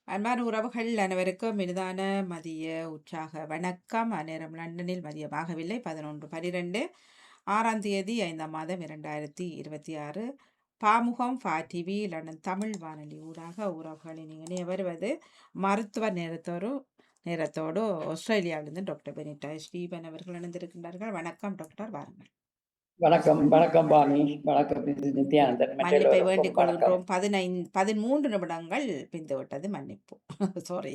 அன்பான உறவுகள் அனைவருக்கும் இனிதான மதிய உற்சாக வணக்கம். அந்நேரம் லண்டனில் மதியமாகவில்லை. 11:12 6ஆம் தேதி 5ஆம் மாதம் 2026. பாமுகம் டிவி லண்டன் தமிழ் வானொலி ஊடாக உறவுகளின் இணைய வருவது மருத்துவ நேரத்தோடு ஆஸ்திரேலியாவிலிருந்து டாக்டர் பெனிட்டா ஸ்டீபன் அவர்கள் இணைந்திருக்கின்றார்கள். வணக்கம் டாக்டர், வாருங்கள். வணக்கம். வணக்கம் பாணி. வணக்கம் நித்யானந்தன். மன்னிப்பை வேண்டிக் கொள்கின்றோம். 13 நிமிடங்கள் பிந்துவிட்டது, மன்னிப்பு. சாரி.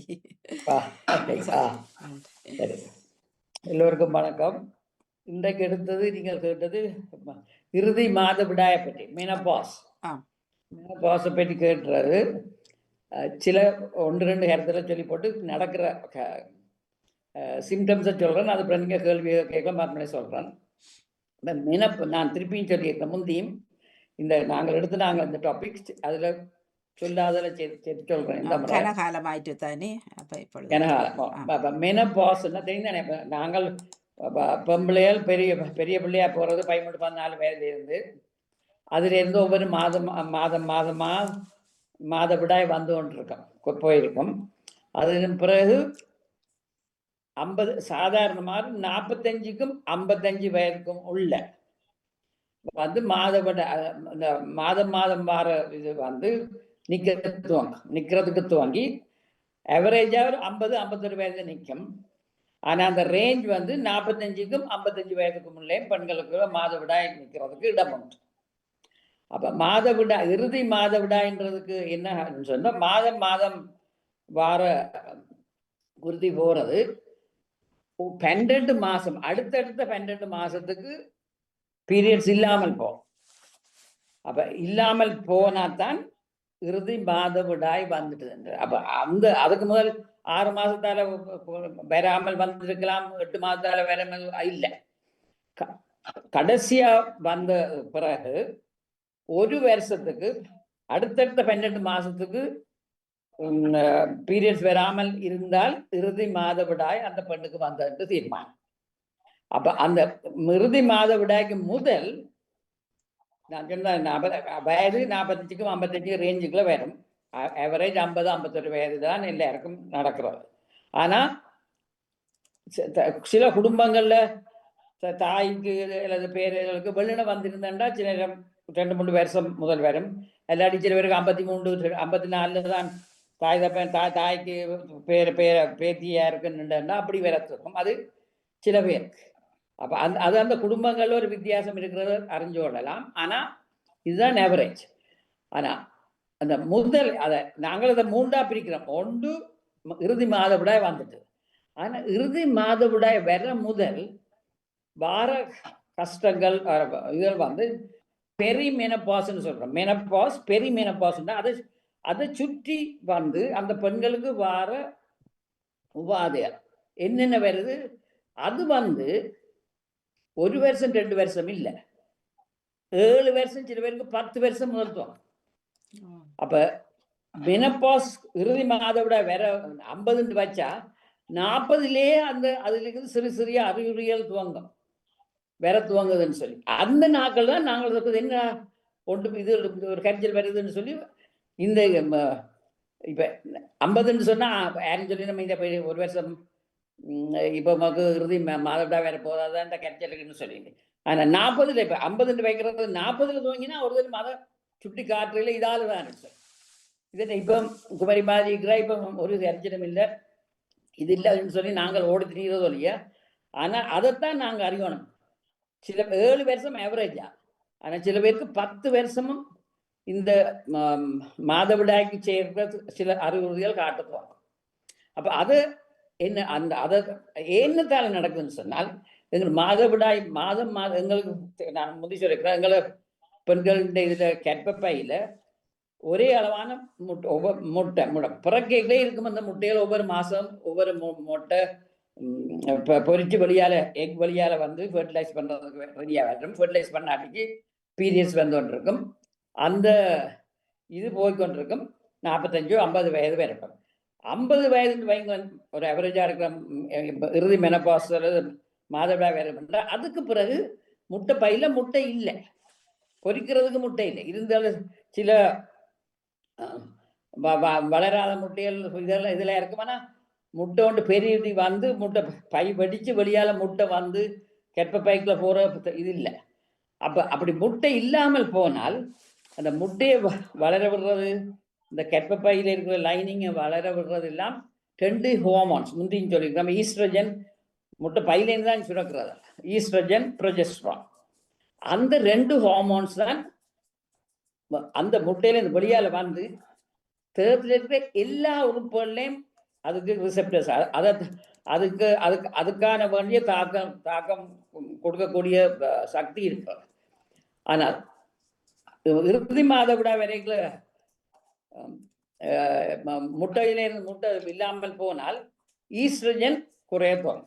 எல்லோருக்கும் வணக்கம். இன்றைக்கு எடுத்தது நீங்கள் கேட்டது இறுதி மாதவிடாயை பற்றி, மெனபாஸ். மெனபாஸை பற்றி கேட்டுறது சில 1-2 இடத்துல சொல்லி போட்டு நடக்கிற சிம்டம்ஸை சொல்கிறேன். அது நீங்க கேள்வி கேட்க மறுபடியே சொல்கிறேன். நான் திருப்பியும் சொல்லியிருக்கேன் முந்தியும். நாங்கள் இந்த டாபிக் அதில் சொல்லாதல சொல்றேன். இந்த கனகாலமாயிட்டு தானே. கனகாலம் மெனபாஸ்ன்னா தெரிந்தானே. நாங்கள் பொம்பளையால் பெரிய பெரிய பிள்ளையா போகிறது 13-14 வயதுல இருந்து. அதுல இருந்து ஒவ்வொரு மாதவிடாய் வந்து கொண்டிருக்கோம், போயிருக்கோம். அதன் பிறகு 50 சாதாரணமாக 45க்கும் 55 வயதுக்கும் உள்ள வந்து இந்த மாதம் வார இது வந்து நிக்கிறதுக்கு துவங்கி அவரேஜா ஒரு 50-51 வயது நிற்கும். ஆனா அந்த ரேஞ்ச் வந்து 45க்கும் 55 வயதுக்கும் உள்ளே பெண்களுக்கு மாதவிடாய் நிற்கிறதுக்கு இடம் உண்டு. அப்ப இறுதி மாதவிடாய்ன்றதுக்கு என்ன சொன்னா, மாதம் வார குருதி போறது 12 மாசம், அடுத்தடுத்த 12 மாசத்துக்கு பீரியட்ஸ் இல்லாமல் போகும். அப்ப இல்லாமல் போனாதான் இறுதி மாதவிடாய் வந்துட்டு. அப்ப அதுக்கு முதல் 6 மாசத்தால வராமல் வந்திருக்கலாம், 8 மாதத்தால வராமல் இல்லை. கடைசியா வந்த பிறகு ஒரு வருஷத்துக்கு அடுத்தடுத்த 12 மாசத்துக்கு பீரியட்ஸ் வராமல் இருந்தால் இறுதி மாதவிடாய் அந்த பெண்ணுக்கு வந்தது தீர்மானம். அப்ப அந்த இறுதி மாதவிடாய்க்கு முதல் நான் சொன்ன வயது 45க்கும் 55 ரேஞ்சுக்குள்ள வரும். ஆவரேஜ் 50-51 வயது தான் எல்லாருக்கும் நடக்கிறது. ஆனா சில குடும்பங்கள்ல தாய்க்கு அல்லது பேர்களுக்கு வெளியிட வந்திருந்தா சில 2-3 வருஷம் முதல் வரும். இல்லாட்டி சில பேருக்கு 53-54 தான் தாய்க்கு பேத்தியா இருக்குன்னு அப்படி வரத்துக்கும் அது சில பேருக்கு. அப்ப அந்த குடும்பங்கள்ல ஒரு வித்தியாசம் இருக்கிறத அறிஞ்சு கொள்ளலாம். ஆனா இதுதான் ஆவரேஜ். ஆனா அந்த முதல் நாங்கள் அதை 3ஆ பிரிக்கிறோம். ஒன்று இறுதி மாதவிடாய் வந்துட்டு. ஆனா இறுதி மாதவிடாய் வர முதல் வார கஷ்டங்கள் இதில் வந்து பெரிமெனபாஸ்ன்னு சொல்றோம். மெனபாஸ், பெரிமெனபாஸ்ன்னா அதை சுற்றி வந்து அந்த பெண்களுக்கு வார உபாதைகள் என்னென்ன வருது. அது வந்து 1 வருஷம் 2 வருஷம் இல்ல, 7 வருஷம், சில பேருக்கு 10 வருஷம் முதல்த்துவம். அப்ப மெனபாஸ் இறுதி மாதவிடாய் வேற 50 வச்சா 40லயே அதுல இருந்து சிறு சிறிய அறிகுறிகள் துவங்கும், வேற துவங்குதுன்னு சொல்லி. அந்த நாட்கள் தான் நாங்கள் என்ன ஒன்று இது ஒரு கரிச்சல் வருதுன்னு சொல்லி இந்த இப்ப 50ன்னு சொன்னா யாரும் சொல்லி நம்ம இந்த 1 வருஷம் இப்போ நமக்கு இறுதி மாதவிடாய் வேற போதாதான் இந்த கரிச்சலுக்குன்னு சொல்லிட்டு. ஆனா 40ல இப்ப 50 வைக்கிறது 40ல துவங்கினா ஒரு மத சுட்டி காற்றுல இதால தான் இருக்கு. இது இப்போ குமரி மாதிரி இருக்கிறா, இப்போ ஒரு கரிச்சலும் இல்லை, இது இல்லைன்னு சொல்லி நாங்கள் ஓடி திரிகிறதோ இல்லையா. ஆனா அதைத்தான் நாங்கள் அறியணும். சில 7 வருஷம் ஆவரேஜா, ஆனா சில பேருக்கு 10 வருஷமும் இந்த மாதவிடாய்க்கு சேர்க்கிற சில அறிகுறிகள் காட்டுவோம். அப்ப அது என்ன அதை என்னத்தால நடக்குதுன்னு சொன்னால், எங்களுக்கு மாதவிடாய் மாதம் எங்களுக்கு நான் முந்தி சொல்லிக்கிறேன், எங்களை பெண்களுடைய இதுல கற்பப்பையில ஒரே அளவான முட்டை பிறக்கைகளே இருக்கும். அந்த முட்டைகள் ஒவ்வொரு மாசம் ஒவ்வொரு முட்டை பொறிச்சு வெளியால எக் வெளியால வந்து ஃபெர்டிலைஸ் பண்றதுக்கு ரெடியா வரும். ஃபெர்டிலைஸ் பண்ணாட்டிக்கு பீரியட்ஸ் வந்து கொண்டிருக்கும். அந்த இது போய்கொண்டிருக்கும். 45-50 வயது வரை இருக்கும். 50 வயது வைங்க ஒரு அவரேஜா இருக்கிற இறுதி மெனபாஸ் மாதவிடாய் வேலை பண்ற. அதுக்கு பிறகு முட்டை பையில முட்டை இல்லை, பொறிக்கிறதுக்கு முட்டை இல்லை. இருந்தாலும் சில வளராத முட்டைகள் இதெல்லாம் இதில் இருக்குமானா முட்டை ஒன்று பெரிய வந்து முட்டை பை வெடித்து வெளியால் முட்டை வந்து கெப்பப்பைக்குள்ள போகிற இது இல்லை. அப்படி முட்டை இல்லாமல் போனால் அந்த முட்டையை வளர விடுறது, இந்த கெப்பப்பையில் இருக்கிற லைனிங்கை வளர விடுறது எல்லாம் 2 ஹோமோன்ஸ் முந்தின்னு சொல்லியிருக்கோம். நம்ம ஈஸ்ட்ரஜன் முட்டை பையிலேருந்து தான் சுரக்கிறது. ஈஸ்ட்ரஜன், ப்ரொஜெஸ்ட்ரான், அந்த 2 ஹார்மோன்ஸ் தான் அந்த முட்டையிலேருந்து வெளியால் வந்து தேர்தல் இருக்கிற எல்லா உறுப்புகள்லையும் அதுக்கு ரிசெப்டர்ஸ், அதுக்கான வேண்டிய தாக்கம் கொடுக்கக்கூடிய சக்தி இருக்கு. ஆனால் இறுதி மாதவிடாய் வரைக்கும் முட்டையிலிருந்து முட்டை இல்லாமல் போனால் ஈஸ்ட்ரஜன் குறைய போகும்,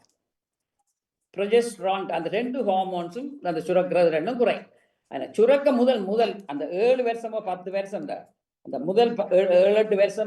ப்ரொஜெஸ்ட்ரான், அந்த 2 ஹார்மோன்ஸும் அந்த சுரக்கிறது 2 குறையும். ஆனால் சுரக்க முதல் அந்த 7 வருஷமோ 10 வருஷம் அந்த முதல் 7-8 வருஷம்